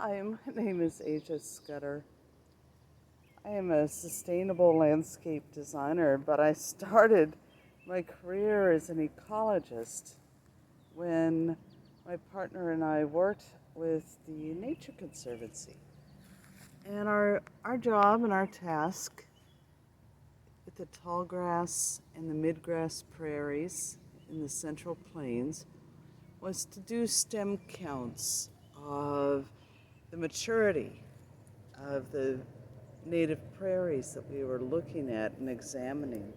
Hi, my name is Asia Scudder. I am a sustainable landscape designer, but I started my career as an ecologist when my partner and I worked with the Nature Conservancy. And our job and our task with the tall grass and the midgrass prairies in the Central Plains was to do stem counts of the maturity of the native prairies that we were looking at and examining.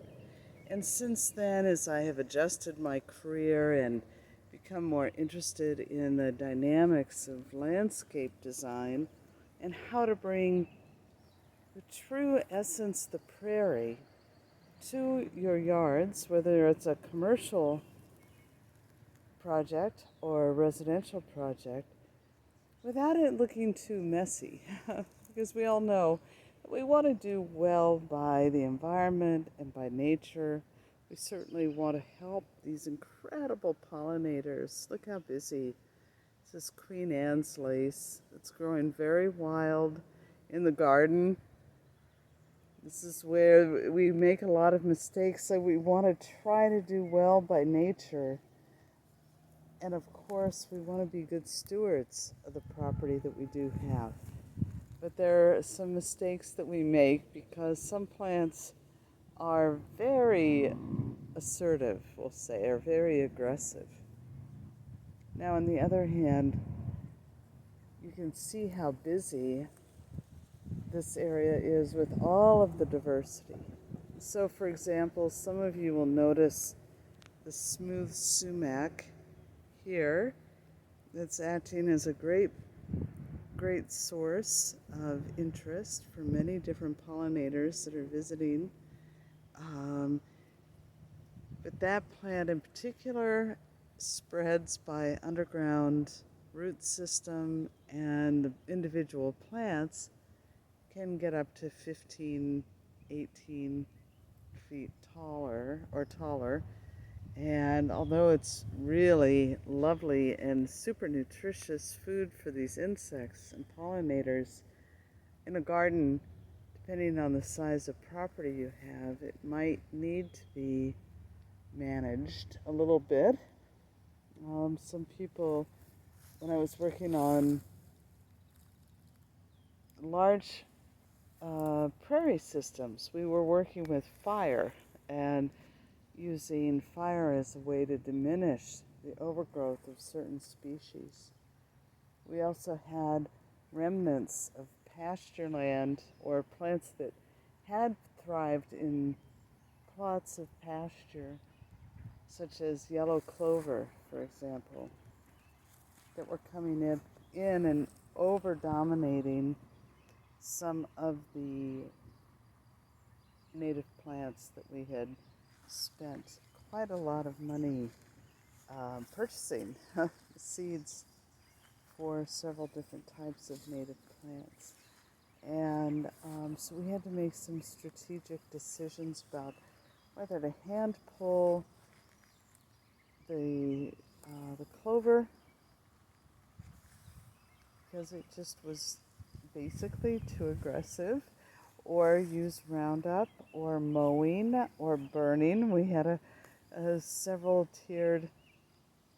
And since then, as I have adjusted my career and become more interested in the dynamics of landscape design and how to bring the true essence of the prairie to your yards, whether it's a commercial project or a residential project, without it looking too messy. Because we all know that we want to do well by the environment and by nature. We certainly want to help these incredible pollinators. Look how busy. This is Queen Anne's lace. It's growing very wild in the garden. This is where we make a lot of mistakes, so we want to try to do well by nature. And of course, we want to be good stewards of the property that we do have. But there are some mistakes that we make because some plants are very assertive, we'll say, or very aggressive. Now, on the other hand, you can see how busy this area is with all of the diversity. So, for example, some of you will notice the smooth sumac here that's acting as a great source of interest for many different pollinators that are visiting. But that plant in particular spreads by underground root system, and the individual plants can get up to 15, 18 feet taller. And although it's really lovely and super nutritious food for these insects and pollinators, in a garden, depending on the size of property you have, it might need to be managed a little bit. Some people, when I was working on large prairie systems, we were working with fire and using fire as a way to diminish the overgrowth of certain species. We also had remnants of pasture land or plants that had thrived in plots of pasture, such as yellow clover, for example, that were coming in and over-dominating some of the native plants that we had spent quite a lot of money purchasing seeds for several different types of native plants. And so we had to make some strategic decisions about whether to hand pull the clover, because it just was basically too aggressive, or use Roundup, or mowing, or burning. We had a several tiered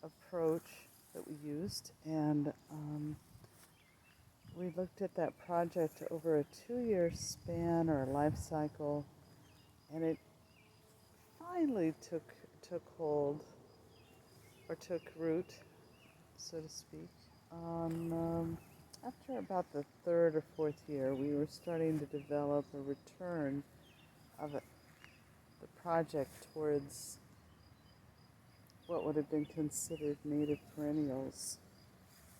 approach that we used, and we looked at that project over a 2-year span or life cycle, and it finally took hold, or took root, so to speak. After about the 3rd or 4th year, we were starting to develop a return of the project towards what would have been considered native perennials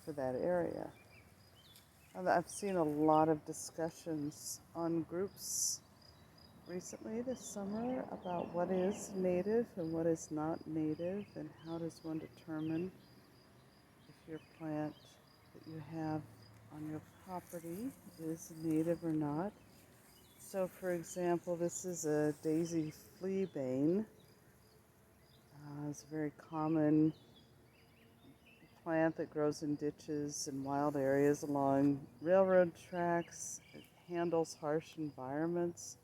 for that area. And I've seen a lot of discussions on groups recently this summer about what is native and what is not native, and how does one determine if your plant that you have on your property is native or not. So, for example, this is a daisy fleabane. It's a very common plant that grows in ditches and wild areas along railroad tracks. It handles harsh environments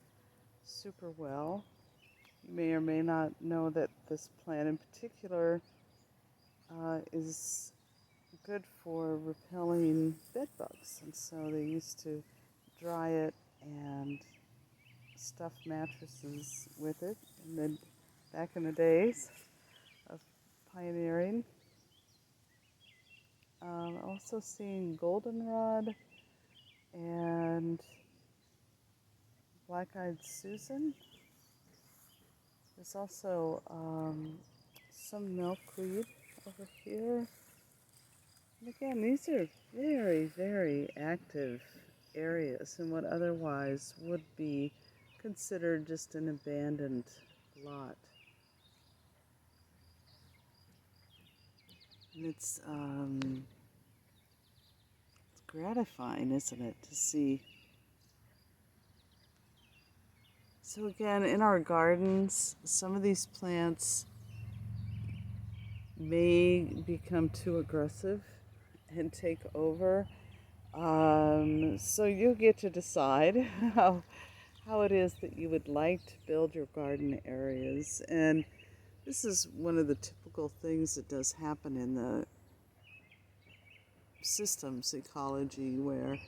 super well. You may or may not know that this plant in particular is good for repelling bed bugs, and so they used to dry it and stuff mattresses with it. And then back in the days of pioneering, also seeing goldenrod and black-eyed Susan. There's also some milkweed over here. And again, these are very, very active areas in what otherwise would be considered just an abandoned lot. And it's gratifying, isn't it, to see. So again, in our gardens, some of these plants may become too aggressive and take over. So you get to decide how it is that you would like to build your garden areas. And this is one of the typical things that does happen in the systems ecology, where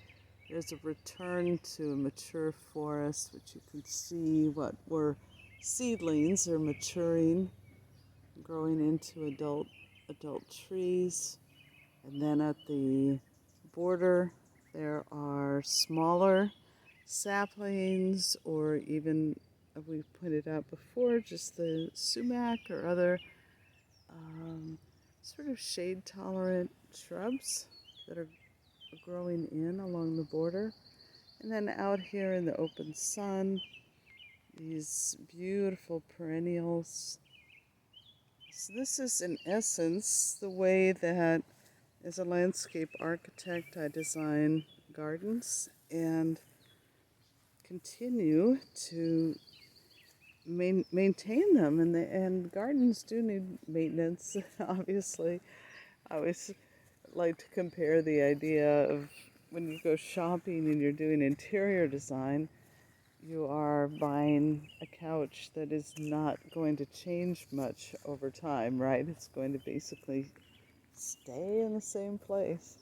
there's a return to a mature forest, which you can see what were seedlings are maturing, growing into adult trees. And then at the border there are smaller saplings, or even, we pointed out before, just the sumac or other sort of shade tolerant shrubs that are growing in along the border. And then out here in the open sun, these beautiful perennials. So this is in essence the way that, as a landscape architect, I design gardens and continue to maintain them. And gardens do need maintenance, obviously. I always like to compare the idea of when you go shopping and you're doing interior design, you are buying a couch that is not going to change much over time, right? It's going to basically stay in the same place.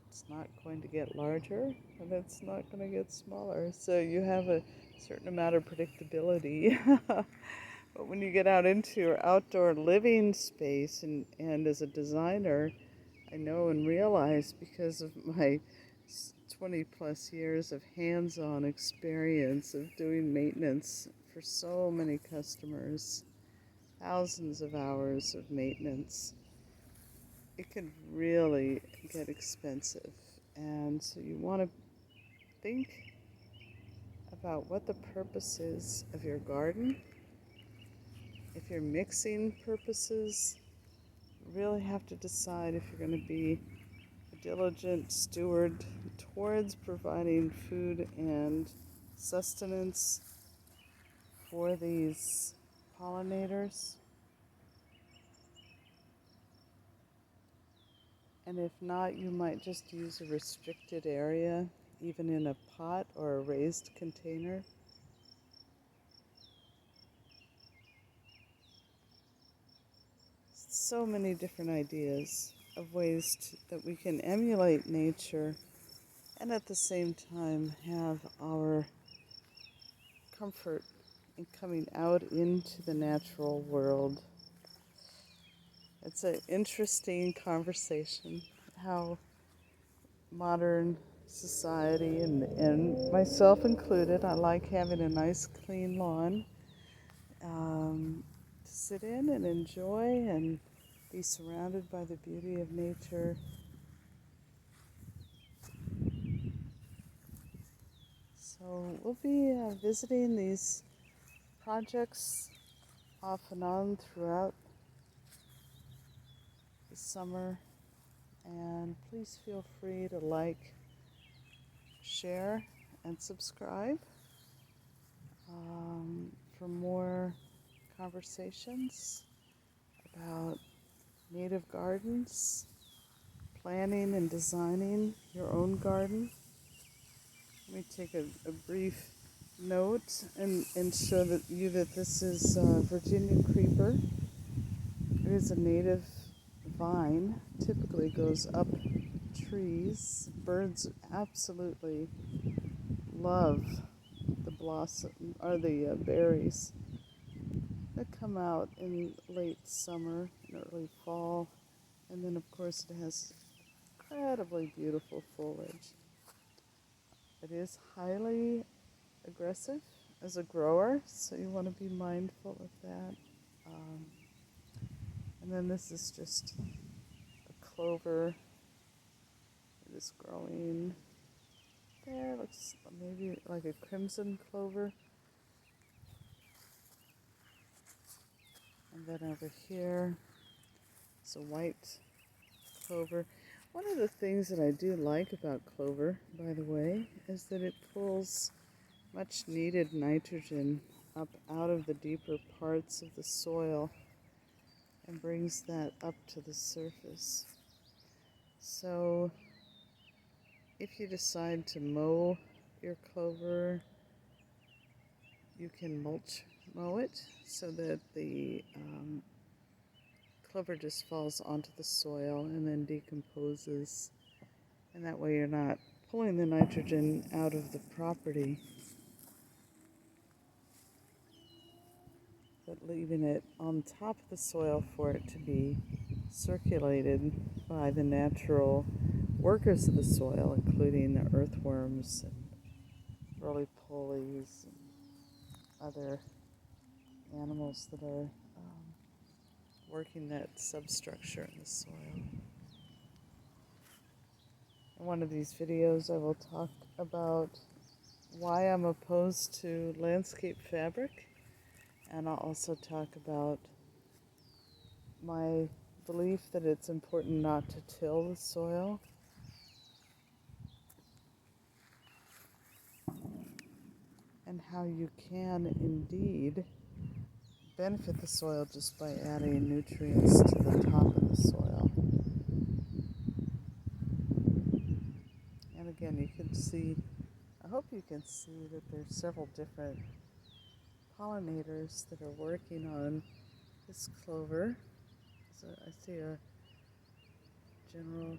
It's not going to get larger, and it's not going to get smaller. So you have a certain amount of predictability. But when you get out into your outdoor living space, and as a designer, I know and realize, because of my 20 plus years of hands-on experience of doing maintenance for so many customers, thousands of hours of maintenance, it can really get expensive. And so you want to think about what the purpose is of your garden. If you're mixing purposes, you really have to decide if you're going to be a diligent steward towards providing food and sustenance for these pollinators. And if not, you might just use a restricted area, even in a pot or a raised container. So many different ideas of ways that we can emulate nature and at the same time have our comfort in coming out into the natural world. It's an interesting conversation, how modern society, and myself included, I like having a nice clean lawn to sit in and enjoy and be surrounded by the beauty of nature. So we'll be visiting these projects off and on throughout the summer, and please feel free to like, share, and subscribe for more conversations about native gardens, planning and designing your own garden. Let me take a brief note and show that this is Virginia creeper. It is a native vine, typically goes up trees. Birds absolutely love the blossom or the berries that come out in late summer and early fall. And then of course it has incredibly beautiful foliage. It is highly aggressive as a grower, so you want to be mindful of that. Um, and then this is just a clover. It is growing there. Looks maybe like a crimson clover. And then over here, it's a white clover. One of the things that I do like about clover, by the way, is that it pulls much needed nitrogen up out of the deeper parts of the soil and brings that up to the surface. So if you decide to mow your clover, you can mow it so that the clover just falls onto the soil and then decomposes. And that way you're not pulling the nitrogen out of the property, but leaving it on top of the soil for it to be circulated by the natural workers of the soil, including the earthworms and roly-polies and other animals that are working that substructure in the soil. In one of these videos I will talk about why I'm opposed to landscape fabric, and I'll also talk about my belief that it's important not to till the soil. And how you can indeed benefit the soil just by adding nutrients to the top of the soil. And again, you can see, I hope you can see that there's several different pollinators that are working on this clover. So I see a general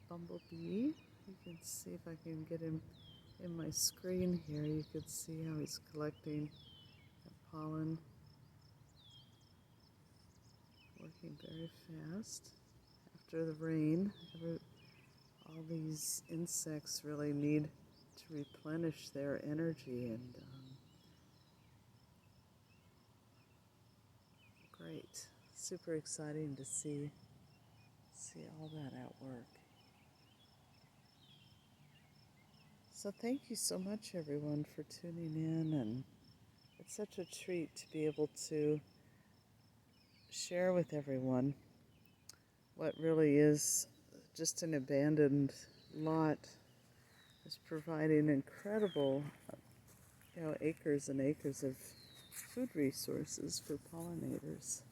bumblebee. You can see if I can get him in my screen here. You can see how he's collecting the pollen, working very fast. After the rain, all these insects really need to replenish their energy, and great, super exciting to see all that at work. So thank you so much, everyone, for tuning in, and it's such a treat to be able to share with everyone what really is just an abandoned lot. Is providing incredible, acres and acres of food resources for pollinators.